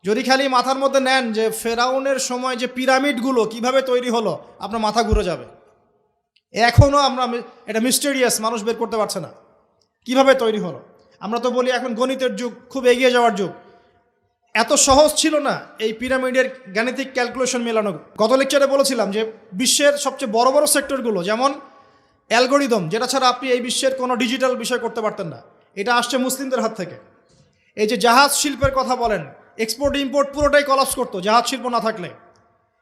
যদি খালি মাথার মধ্যে নেন যে ফেরাউনের সময় যে পিরামিডগুলো কিভাবে তৈরি হলো, আপনার মাথা ঘুরে যাবে। এখনও আমরা এটা মিস্টেরিয়াস, মানুষ বের করতে পারছে না কিভাবে তৈরি হলো। আমরা তো বলি এখন গণিতের যুগ, খুব এগিয়ে যাওয়ার যুগ। এত সহজ ছিল না এই পিরামিডের গাণিতিক ক্যালকুলেশন মেলানো। গত লেকচারে বলেছিলাম যে বিশ্বের সবচেয়ে বড় বড় সেক্টরগুলো, যেমন অ্যালগোরিদম, যেটা ছাড়া আপনি এই বিশ্বের কোনো ডিজিটাল বিষয় করতে পারতেন না, এটা আসছে মুসলিমদের হাত থেকে। এই যে জাহাজ শিল্পের কথা বলেন, এক্সপোর্ট ইম্পোর্ট পুরোটাই কলাপস করতো জাহাজ শিল্প না থাকলে।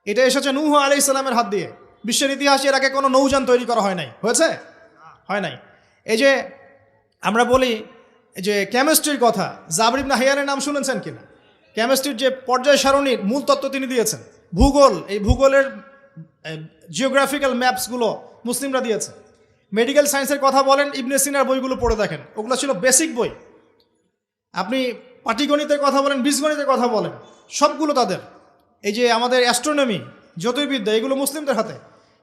এটা এসেছে নূহ আলাইহিস সালামের হাত দিয়ে। বিশ্বের ইতিহাসে এর আগে কোনো নৌযান তৈরি করা হয় নাই, হয়েছে? হয় নাই। এই যে আমরা বলি যে কেমিস্ট্রির কথা, জাবর ইবনে হাইয়ানের নাম শুনেছেন কিনা? কেমিস্ট্রির যে পর্যায় সারণীর মূল তত্ত্ব তিনি দিয়েছেন। ভূগোল, এই ভূগোলের জিওগ্রাফিক্যাল ম্যাপসগুলো মুসলিমরা দিয়েছে। মেডিকেল সায়েন্সের কথা বলেন, ইবনে সিনার বইগুলো পড়ে দেখেন, ওগুলো ছিল বেসিক বই। আপনি পাটিগণিতের কথা বলেন, বীজগণিতের কথা বলেন, সবগুলো তাদের। এই যে আমাদের অ্যাস্ট্রোনমি, জ্যোতির্বিদ্যা, এগুলো মুসলিমদের হাতে।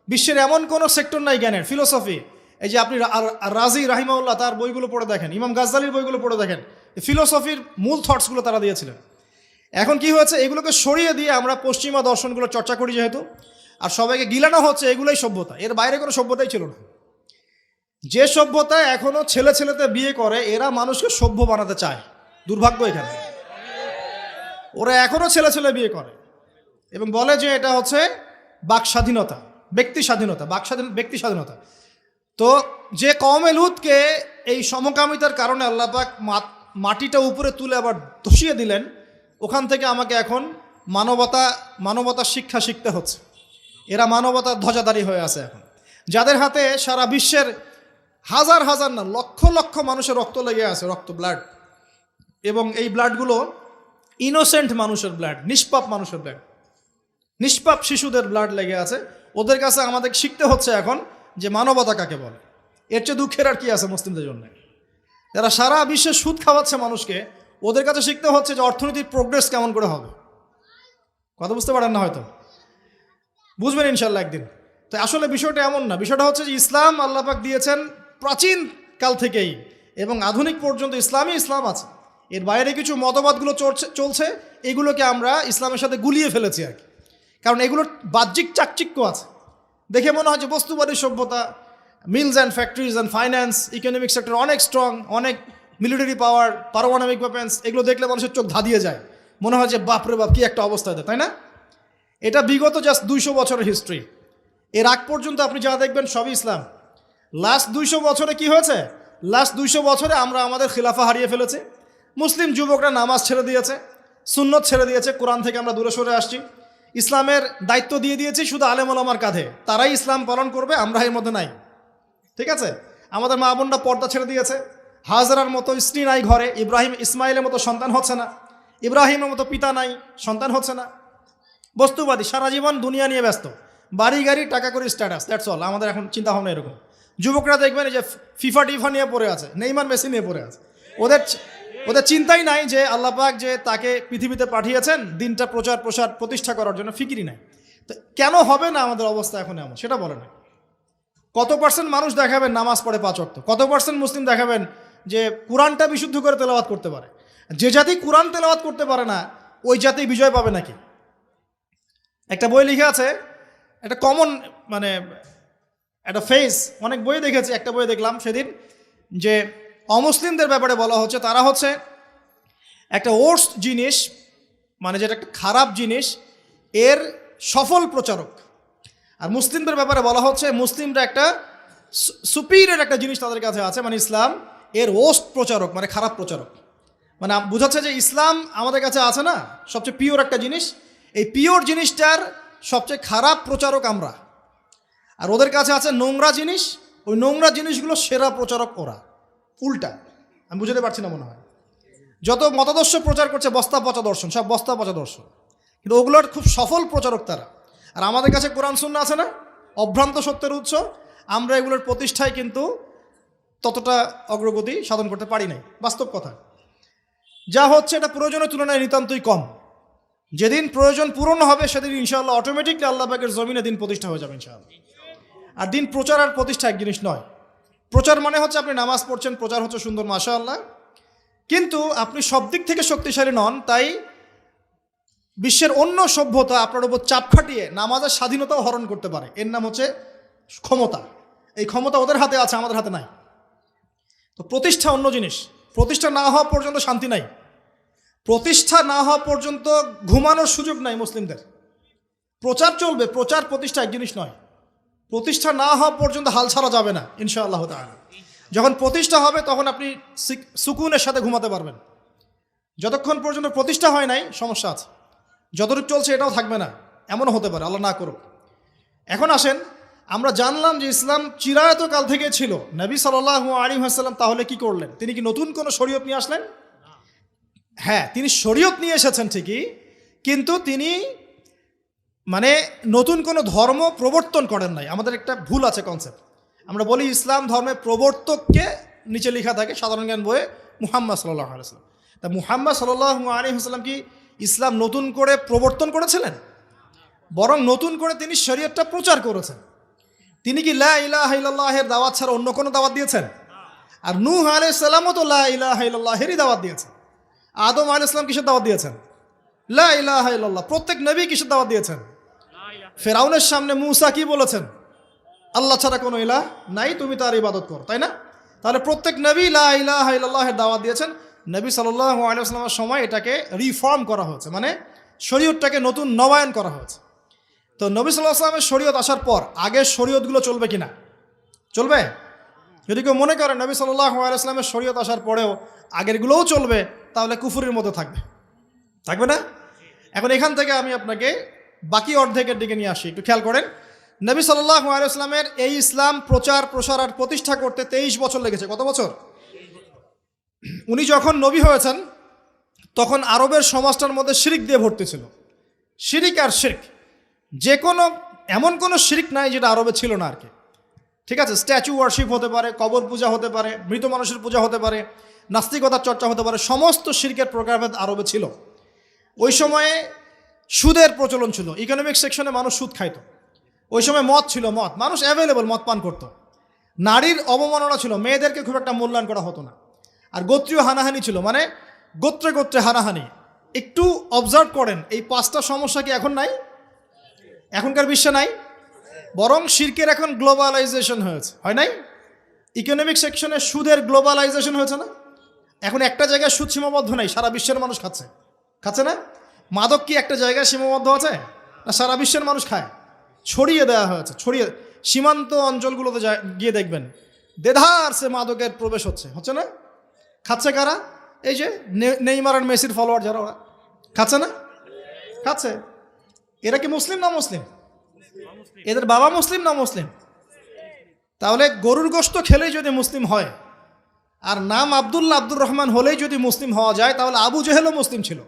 বিশ্বের এমন কোনো সেক্টর নাই জ্ঞানের, ফিলোসফি। এই যে আপনি রাজি রাহিমাউল্লাহ তার বইগুলো পড়ে দেখেন, ইমাম গাজ্জালির বইগুলো পড়ে দেখেন, ফিলোসফির মূল থটসগুলো তারা দিয়েছিলেন। এখন কি হয়েছে, এগুলোকে সরিয়ে দিয়ে আমরা পশ্চিমা দর্শনগুলো চর্চা করি যেহেতু, আর সবাইকে গিলানো হচ্ছে এগুলোই সভ্যতা, এর বাইরে কোনো সভ্যতাই ছিল না। যে সভ্যতা এখনও ছেলে ছেলেতে বিয়ে করে, এরা মানুষকে সভ্য বানাতে চায়। দুর্ভাগ্য এখানে, ওরা এখনও ছেলে ছেলে বিয়ে করে এবং বলে যে এটা হচ্ছে বাক স্বাধীনতা, ব্যক্তি স্বাধীনতা, ব্যক্তি স্বাধীনতা। তো যে কওমে লুতকে এই সমকামিতার কারণে আল্লাহ পাক মাটিটা উপরে তুলে আবার ধসিয়ে দিলেন, ওখান থেকে আমাকে এখন মানবতা শিক্ষা শিখতে হচ্ছে। এরা মানবতার ধ্বজাধারী হয়ে আছে এখন, যাদের হাতে সারা বিশ্বের হাজার হাজার না লক্ষ লক্ষ মানুষের রক্ত লেগে আছে, রক্ত, ব্লাড। এবং এই ব্লাডগুলো ইনোসেন্ট মানুষের ব্লাড, নিষ্পাপ মানুষের ব্লাড, নিষ্পাপ শিশুদের ব্লাড লেগে আছে। ওদের কাছে আমাদের শিখতে হচ্ছে এখন যে মানবতা কাকে বলে। এর চেয়ে দুঃখের আর কি আছে মুসলিমদের জন্য? যারা সারা বিশ্বে সুদ খাওয়াচ্ছে মানুষকে, ওদের কাছে শিখতে হচ্ছে যে অর্থনীতির প্রোগ্রেস কেমন করে হবে। কথা বুঝতে পারেন না হয়তো, বুঝবেন ইনশাল্লাহ একদিন। তো আসলে বিষয়টা এমন না, বিষয়টা হচ্ছে যে ইসলাম আল্লাহ পাক দিয়েছেন প্রাচীন কাল থেকেই, এবং আধুনিক পর্যন্ত ইসলাম আছে। এর বাইরে কিছু মতবাদগুলো চলছে, এগুলোকে আমরা ইসলামের সাথে গুলিয়ে ফেলেছি আর কি। কারণ এগুলোর বাহ্যিক চাকচিক্য আছে, দেখে মনে হয় যে বস্তুবাদী সভ্যতা, mills and factories and finance, economic sector অনেক স্ট্রং, অনেক মিলিটারি পাওয়ার, পারমাণবিক ওয়েপন্স, এগুলো দেখলে মানুষের চোখ ধাঁধিয়ে যায়, মনে হয় যে বাপরে বাপ কি একটা অবস্থা, তাই না? এটা বিগত জাস্ট 200 বছরের হিস্ট্রি। এর আগ পর্যন্ত আপনি যা দেখবেন সবই ইসলাম। লাস্ট 200 বছরে কি হয়েছে? লাস্ট 200 বছরে আমরা আমাদের খিলাফা হারিয়ে ফেলেছি। মুসলিম যুবকরা নামাজ ছেড়ে দিয়েছে, সুন্নত ছেড়ে দিয়েছে, কোরআন থেকে আমরা দূরে সরে আসছি। ইসলামের দায়িত্ব দিয়ে দিয়েছি শুধু আলেম ওলামার কাঁধে, তারাই ইসলাম পালন করবে, আমরা এর মধ্যে নাই। ঠিক আছে? আমাদের মা বোনরা পর্দা ছেড়ে দিয়েছে, হাজরার মতো স্ত্রী নাই ঘরে, ইসমাইলের মতো সন্তান হচ্ছে না, ইব্রাহিমের মতো পিতা নাই, সন্তান হচ্ছে না। বস্তুবাদী, সারা জীবন দুনিয়া নিয়ে ব্যস্ত, বাড়ি গাড়ি, টাকা করে, স্ট্যাটাস, দ্যাটস অল। আমাদের এখন চিন্তা ভাবনা এরকম। যুবকরা দেখবেন যে ফিফা টিফা নিয়ে পড়ে আছে, নেইমার মেসি নিয়ে পড়ে আছে। ওদের চিন্তাই নাই যে আল্লাহ পাক যে তাকে পৃথিবীতে পাঠিয়েছেন দিনটা প্রচার প্রসার প্রতিষ্ঠা করার জন্য, ফিকিরই নাই। তো কেন হবে না আমাদের অবস্থা এখন এমন, সেটা বলে না। কত পার্সেন্ট মানুষ দেখাবেন নামাজ পড়ে 5 ওয়াক্ত? কত পার্সেন্ট মুসলিম দেখাবেন যে কোরআনটা বিশুদ্ধ করে তেলাওয়াত করতে পারে? যে জাতি কোরআন তেলাওয়াত করতে পারে না, ওই জাতি বিজয় পাবে নাকি? একটা বই লিখে আছে, একটা কমন মানে একটা ফেস, অনেক বই দেখেছি, একটা বই দেখলাম সেদিন যে অমুসলিমদের ব্যাপারে বলা হচ্ছে তারা হচ্ছে একটা ওর্স্ট জিনিস, মানে যেটা একটা খারাপ জিনিস, এর সফল প্রচারক। আর মুসলিমদের ব্যাপারে বলা হচ্ছে মুসলিমরা একটা সুপিরিয়র একটা জিনিস তাদের কাছে আছে, মানে ইসলাম, এর ওর্স্ট প্রচারক, মানে খারাপ প্রচারক। মানে বোঝাচ্ছে যে ইসলাম আমাদের কাছে আছে না সবচেয়ে পিওর একটা জিনিস, এই পিওর জিনিসটার সবচেয়ে খারাপ প্রচারক আমরা, আর ওদের কাছে আছে নোংরা জিনিস, ওই নোংরা জিনিসগুলো সেরা প্রচারক ওরা। উল্টা, আমি বুঝতে পারছি না মনে হয়। যত মতাদর্শ প্রচার করছে বস্তা পচা দর্শন, সব বস্তা পচা দর্শন, কিন্তু ওগুলোর খুব সফল প্রচারক তারা। আর আমাদের কাছে কোরআন সুন্নাহ আছে না, অভ্রান্ত সত্যের উৎস, আমরা এগুলোর প্রতিষ্ঠায় কিন্তু ততটা অগ্রগতি সাধন করতে পারি নাই। বাস্তব কথা, যা হচ্ছে এটা প্রয়োজনের তুলনায় নিতান্তই কম। যেদিন প্রয়োজন পূরণ হবে সেদিন ইনশাআল্লাহ অটোমেটিকলি আল্লাহ পাকের জমিনে দিন প্রতিষ্ঠা হয়ে যাবে ইনশাআল্লাহ। আর দিন প্রচার আর প্রতিষ্ঠা এক জিনিস নয়। প্রচার মানে হচ্ছে আপনি নামাজ পড়ছেন, প্রচার হচ্ছে সুন্দর, মাশাআল্লাহ, কিন্তু আপনি সব দিক থেকে শক্তিশালী নন, তাই বিশ্বের অন্য সভ্যতা আপনার উপর চাপ খাটিয়ে নামাজের স্বাধীনতাও হরণ করতে পারে। এর নাম হচ্ছে ক্ষমতা। এই ক্ষমতা ওদের হাতে আছে, আমাদের হাতে নাই। তো প্রতিষ্ঠা অন্য জিনিস। প্রতিষ্ঠা না হওয়া পর্যন্ত শান্তি নাই। প্রতিষ্ঠা না হওয়া পর্যন্ত ঘুমানোর সুযোগ নাই মুসলিমদের। প্রচার চলবে, প্রচার প্রতিষ্ঠা এক জিনিস নয়। প্রতিষ্ঠা না হওয়া পর্যন্ত হাল ছাড়া যাবে না ইনশাআল্লাহ তাআলা। যখন প্রতিষ্ঠা হবে তখন আপনি সুকুনের সাথে ঘুমাতে পারবেন। যতক্ষণ পর্যন্ত প্রতিষ্ঠা হয় নাই সমস্যা আছে। যতটুকু চলছে এটাও থাকবে না, এমনও হতে পারে, আল্লাহ না করুক। এখন আসেন, আমরা জানলাম যে ইসলাম চিরায়তকাল থেকে ছিল। নবী সাল্লাল্লাহু আলাইহি ওয়াসাল্লাম তাহলে কি করলেন? তিনি কি নতুন কোনো শরীয়ত নিয়ে আসলেন? হ্যাঁ, তিনি শরীয়ত নিয়ে এসেছেন ঠিকই, কিন্তু তিনি নতুন কোনো ধর্ম প্রবর্তন করেন নাই। আমাদের একটা ভুল আছে কনসেপ্ট। আমরা বলি ইসলাম ধর্মের প্রবর্তককে নিচে লেখা থাকে সাধারণ জ্ঞান বইয়ে মুহাম্মদ সাল্লাল্লাহু আলাইহি ওয়াসাল্লাম। তা মুহাম্মদ সাল্লাল্লাহু আলাইহি ওয়াসাল্লাম কি ইসলাম নতুন করে প্রবর্তন করেছিলেন? বরং নতুন করে তিনি শরীয়তটা প্রচার করেছেন। তিনি কি লা ইলাহা ইল্লাল্লাহের দাওয়াত ছাড়া অন্য কোনো দাওয়াত দিয়েছেন? আর নূহ আলাইহিস সালামও তো লা ইলাহা ইল্লাল্লাহেরই দাওয়াত দিয়েছেন। আদম আলাইহিস সালাম কিসের দাওয়াত দিয়েছেন? লা ইলাহা ইল্লাল্লাহ। প্রত্যেক নবী কিসের দাওয়াত দিয়েছেন? ফেরাউনের সামনে মূসা কি বলেছেন? আল্লাহ ছাড়া কোনো ইলাহ নাই, তুমি তার ইবাদত করো, তাই না? তাহলে প্রত্যেক নবী লা ইলাহা ইল্লাল্লাহের দাওয়াত দিয়েছেন। নবী সাল্লাল্লাহু আলাইহি ওয়াসাল্লামের সময় এটাকে রিফর্ম করা হয়েছে, শরীয়তটাকে নতুন নবায়ন করা হয়েছে। তো নবী সাল্লাল্লাহু আলাইহি ওয়াসাল্লামের শরীয়ত আসার পর আগের শরীয়তগুলো চলবে কিনা? চলবে? যদি কেউ মনে করে নবী সাল্লাল্লাহু আলাইহি ওয়াসাল্লামের শরীয়ত আসার পরেও আগেরগুলোও চলবে, তাহলে কুফরের মতো থাকবে, থাকবে না? এখন এখান থেকে আমি আপনাকে বাকি অর্ধেকের দিকে নিয়ে আসি। একটু খেয়াল করেন, নবী সাল্লাল্লাহু আলাইহি ওয়াসাল্লামের এই ইসলাম প্রচার প্রসার আর প্রতিষ্ঠা করতে 23 বছর লেগেছে। কত বছর? উনি যখন নবী হয়েছেন তখন আরবের সমাজটার মধ্যে শিরিক দিয়ে ভর্তি ছিল। শিরিক আর শিরক, যে কোনো এমন কোনো শিরিক নাই যেটা আরবে ছিল না আর কি। ঠিক আছে, স্ট্যাচু ওয়ার্শিপ হতে পারে, কবর পূজা হতে পারে, মৃত মানুষের পূজা হতে পারে, নাস্তিকতার চর্চা হতে পারে, সমস্ত শিরকের প্রকারভেদ আরবে ছিল। ওই সময়ে সুদের প্রচলন ছিল। ইকোনমিক সেকশনে মানুষ সুদ খাইত। ওই সময় মদ ছিল, মানুষ অ্যাভেলেবল মদ পান করত। নারীর অবমাননা ছিল, মেয়েদেরকে খুব একটা মূল্যায়ন করা হতো না। আর গোত্রীয় হানাহানি ছিল, গোত্রে গোত্রে হানাহানি। একটু অবজার্ভ করেন, এই 5টা সমস্যা কি এখন নাই? এখনকার বিশ্বে নাই। বরং শিরকের এখন গ্লোবালাইজেশন হয়েছে, হয় নাই? ইকোনমিক সেকশনে সুদের গ্লোবালাইজেশন হয়েছে না? এখন একটা জায়গায় সুদ সীমাবদ্ধ নেই, সারা বিশ্বের মানুষ খাচ্ছে না? মাদক কি একটা জায়গায় সীমাবদ্ধ আছে না? সারা বিশ্বের মানুষ খায়। ছড়িয়ে দেওয়া হয়েছে, সীমান্ত অঞ্চলগুলোতে গিয়ে দেখবেন দেধার সে মাদকের প্রবেশ হচ্ছে না? খাচ্ছে কারা? এই যে নেইমার আর মেসির ফলোয়ার যারা, ওরা খাচ্ছে না? খাচ্ছে। এরা কি মুসলিম না মুসলিম? এদের বাবা মুসলিম না মুসলিম? তাহলে গরুর গোশত খেলেই যদি মুসলিম হয়, আর নাম আব্দুর রহমান হলেই যদি মুসলিম হওয়া যায়, তাহলে আবু জেহেলও মুসলিম ছিল।